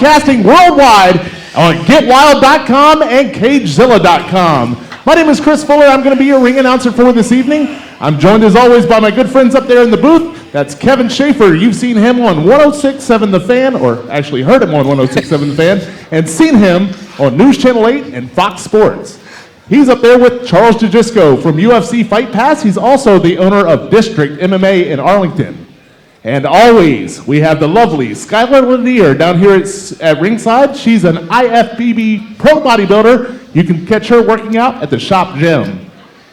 broadcasting worldwide on GetWild.com and CageZilla.com. My name is Chris Fuller. I'm going to be your ring announcer for this evening. I'm joined as always by my good friends up there in the booth. That's Kevin Schaefer. You've seen him on 106.7 The Fan, or actually heard him on 106.7 The Fan, and seen him on News Channel 8 and Fox Sports. He's up there with Charles Gigisco from UFC Fight Pass. He's also the owner of District MMA in Arlington. And always, we have the lovely Skylar Lanier down here at ringside. She's an IFBB pro bodybuilder. You can catch her working out at the Shop Gym.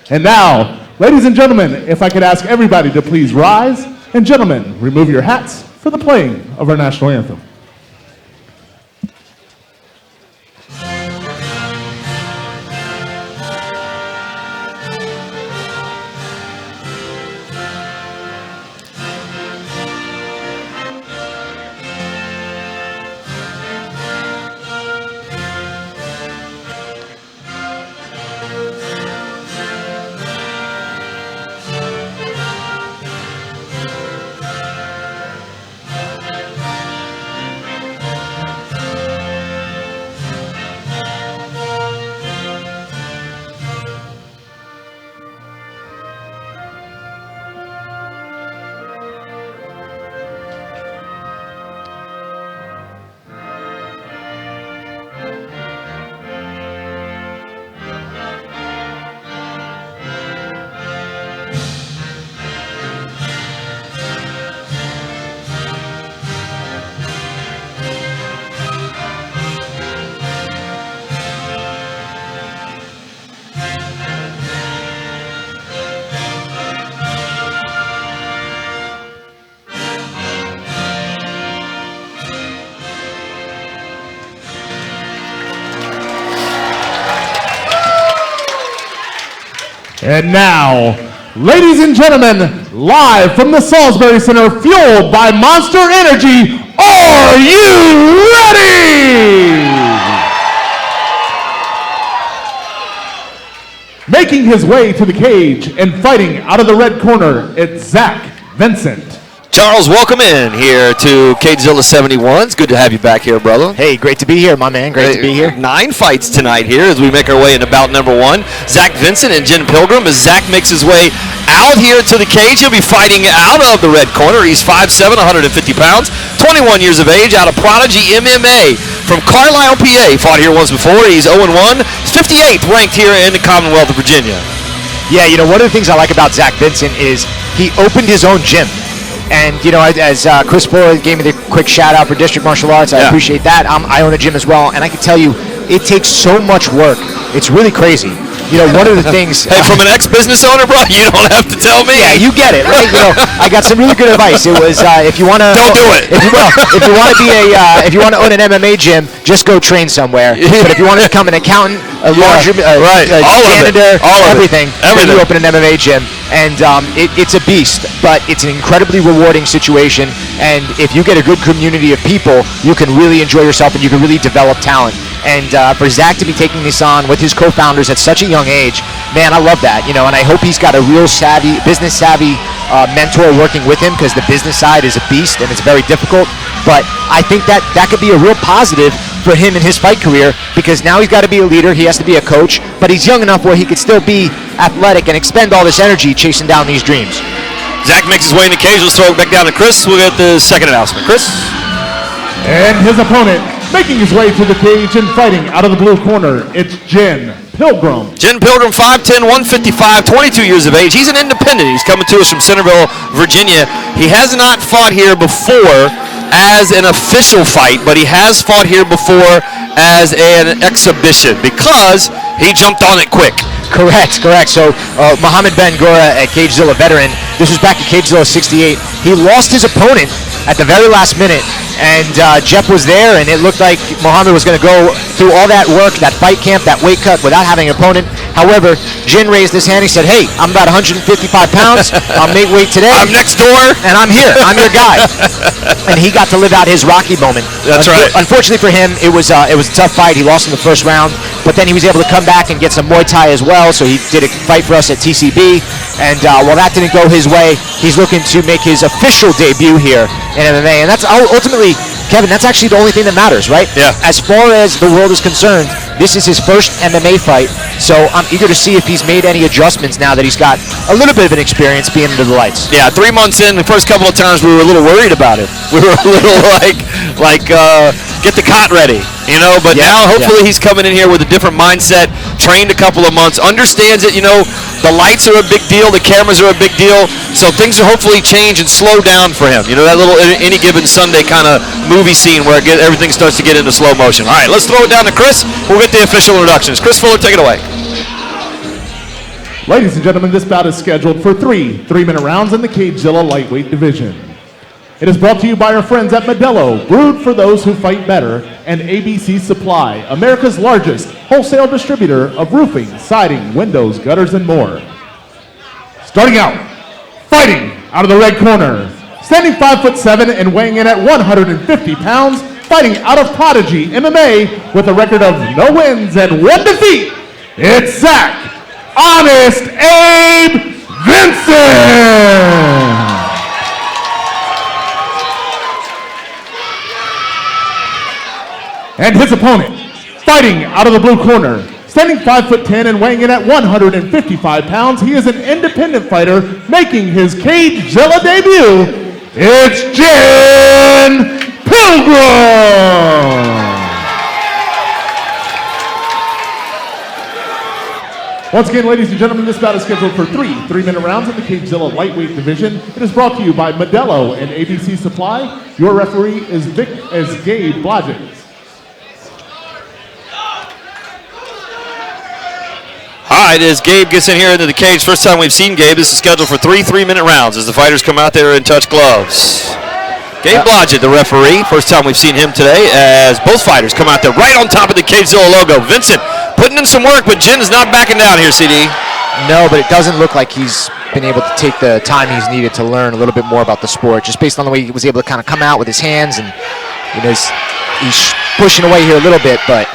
And now, ladies and gentlemen, if I could ask everybody to please rise, and gentlemen, remove your hats for the playing of our national anthem. And now, ladies and gentlemen, live from the Salisbury Center, fueled by Monster Energy, are you ready? Making his way to the cage and fighting out of the red corner, it's Zack Vincent. Charles, welcome in here to CageZilla 71. It's good to have you back here, brother. Hey, great to be here, my man. Great to be here. 9 fights tonight here as we make our way into bout number 1. Zack Vincent and Jen Pilgrim as Zack makes his way out here to the cage. He'll be fighting out of the red corner. He's 5'7", 150 pounds, 21 years of age, out of Prodigy MMA from Carlisle, PA. Fought here once before. He's 0-1. He's 58th ranked here in the Commonwealth of Virginia. Yeah, you know, one of the things I like about Zack Vincent is he opened his own gym. And, you know, as Chris Fuller gave me the quick shout-out for District Martial Arts, I appreciate that. I own a gym as well, and I can tell you, it takes so much work. It's really crazy. You know, one of the things... Hey, from an ex-business owner, bro, you don't have to tell me. Yeah, you get it, right? You know, I got some really good advice. It was, if you want to... Don't do it. If you want to be if you want to own an MMA gym, just go train somewhere. But if you want to become an accountant, a laundry, janitor, everything, then you open an MMA gym. And it's a beast, but it's an incredibly rewarding situation. And if you get a good community of people, you can really enjoy yourself and you can really develop talent. And for Zack to be taking this on with his co-founders at such a young age, man, I love that. You know, and I hope he's got a real business savvy mentor working with him, because the business side is a beast and it's very difficult. But I think that could be a real positive for him in his fight career, because now he's got to be a leader, he has to be a coach, but he's young enough where he could still be athletic and expend all this energy chasing down these dreams. Zack makes his way in the cage. Let's throw it back down to Chris. We'll get the second announcement. Chris? And his opponent, making his way to the cage and fighting out of the blue corner, it's Jen Pilgrim. Jen Pilgrim, 5'10", 155, 22 years of age. He's an independent. He's coming to us from Centerville, Virginia. He has not fought here before as an official fight, but he has fought here before as an exhibition because he jumped on it quick. Correct. So Mohammed Ben Gora at CageZilla veteran, this was back at CageZilla 68. He lost his opponent at the very last minute, and Jeff was there, and it looked like Mohammed was going to go through all that work, that fight camp, that weight cut without having an opponent. However, Jin raised his hand. He said, hey, I'm about 155 pounds. I'll make weight today. I'm next door. And I'm here. I'm your guy. And he got to live out his Rocky moment. That's right. Unfortunately for him, it was a tough fight. He lost in the first round, but then he was able to come back and get some Muay Thai as well, so he did a fight for us at TCB. And while that didn't go his way, he's looking to make his official debut here in MMA. And that's ultimately Kevin, that's actually the only thing that matters, right? Yeah. As far as the world is concerned, this is his first MMA fight, so I'm eager to see if he's made any adjustments now that he's got a little bit of an experience being under the lights. Yeah, 3 months in, the first couple of times we were a little worried about it. We were a little like get the cot ready, you know, but now hopefully he's coming in here with a different mindset, trained a couple of months, understands it, you know, the lights are a big deal, the cameras are a big deal, so things will hopefully change and slow down for him. You know, that little Any Given Sunday kind of movie scene where everything starts to get into slow motion. All right, let's throw it down to Chris. We'll get the official introductions. Chris Fuller, take it away. Ladies and gentlemen, this bout is scheduled for 3 3-minute rounds in the CageZilla lightweight division. It is brought to you by our friends at Modelo, brewed for those who fight better, and ABC Supply, America's largest wholesale distributor of roofing, siding, windows, gutters, and more. Starting out, fighting out of the red corner, standing 5'7" and weighing in at 150 pounds, fighting out of Prodigy MMA with a record of no wins and 1 defeat, it's Zack Honest Abe Vincent! And his opponent, fighting out of the blue corner, standing 5'10" and weighing in at 155 pounds, he is an independent fighter making his CageZilla debut. It's Jen Pilgrim! Once again, ladies and gentlemen, this bout is scheduled for 3 3-minute rounds in the CageZilla lightweight division. It is brought to you by Modelo and ABC Supply. Your referee is Gabe Blodgett. All right, as Gabe gets in here into the cage, first time we've seen Gabe. This is scheduled for 3 3-minute rounds as the fighters come out there and touch gloves. Gabe Blodgett, the referee. First time we've seen him today as both fighters come out there right on top of the CageZilla logo. Vincent putting in some work, but Jen is not backing down here, CD. No, but it doesn't look like he's been able to take the time he's needed to learn a little bit more about the sport, just based on the way he was able to kind of come out with his hands, and you know, he's pushing away here a little bit, but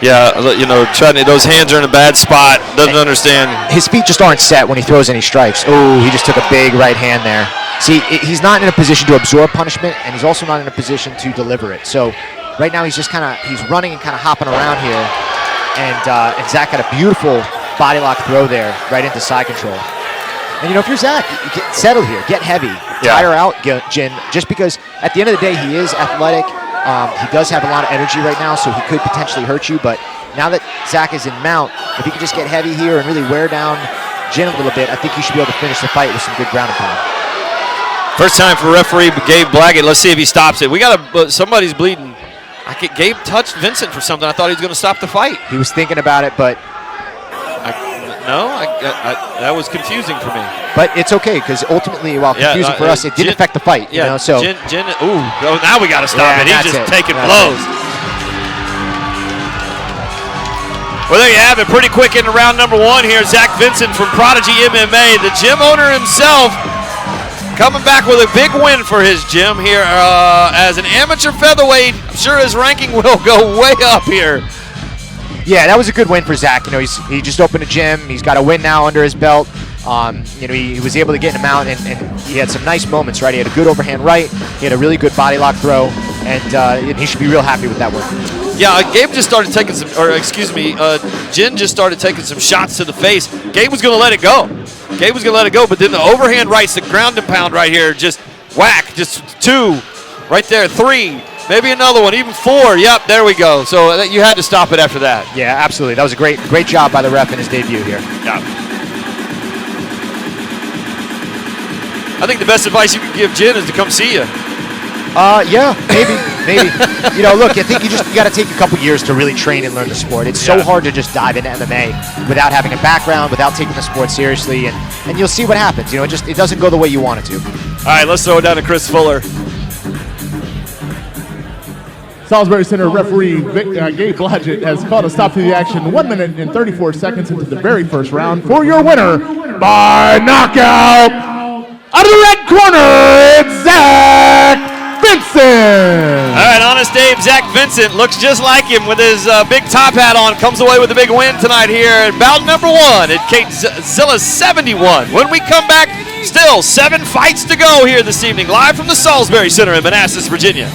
yeah, you know, those hands are in a bad spot. Doesn't understand. His feet just aren't set when he throws any strikes. Oh, he just took a big right hand there. See, he's not in a position to absorb punishment, and he's also not in a position to deliver it. So right now he's just he's running and kind of hopping around here. And Zack got a beautiful body lock throw there right into side control. And, you know, if you're Zack, you get settled here. Get heavy. Tire out, Jen, just because at the end of the day he is athletic. He does have a lot of energy right now, so he could potentially hurt you. But now that Zack is in mount, if he can just get heavy here and really wear down Jen a little bit, I think he should be able to finish the fight with some good ground and pound. First time for referee Gabe Blodgett. Let's see if he stops it. We got somebody's bleeding. Gabe touched Vincent for something. I thought he was going to stop the fight. He was thinking about it, but that was confusing for me. But it's okay, because ultimately, while confusing for us, it didn't affect the fight. Yeah, you know, so now we got to stop it. He's just taking blows. Well, there you have it. Pretty quick into round number 1 here. Zack Vincent from Prodigy MMA, the gym owner himself, coming back with a big win for his gym here as an amateur featherweight. I'm sure his ranking will go way up here. Yeah, that was a good win for Zack. You know, he just opened a gym. He's got a win now under his belt. You know, he was able to get him out, and he had some nice moments, right? He had a good overhand right. He had a really good body lock throw, and he should be real happy with that win. Yeah, Gabe just started taking Jen just started taking some shots to the face. Gabe was going to let it go. But then the overhand rights, the ground and pound right here, just whack, just 2, right there, 3. Maybe another one, even 4. Yep, there we go. So you had to stop it after that. Yeah, absolutely. That was a great job by the ref in his debut here. Yeah. I think the best advice you can give Jen is to come see you. Yeah, maybe. You know, look, I think you got to take a couple years to really train and learn the sport. It's so hard to just dive into MMA without having a background, without taking the sport seriously, and you'll see what happens. You know, it doesn't go the way you want it to. All right, let's throw it down to Chris Fuller. Salisbury Center referee Gabe Blodgett has called a stop to the action 1 minute and 34 seconds into the very first round for your winner by knockout. Out of the red corner, it's Zack Vincent. All right, Honest Abe, Zack Vincent looks just like him with his big top hat on. Comes away with a big win tonight here at bout number 1 at CageZilla 71. When we come back, Still 7 fights to go here this evening, live from the Salisbury Center in Manassas, Virginia.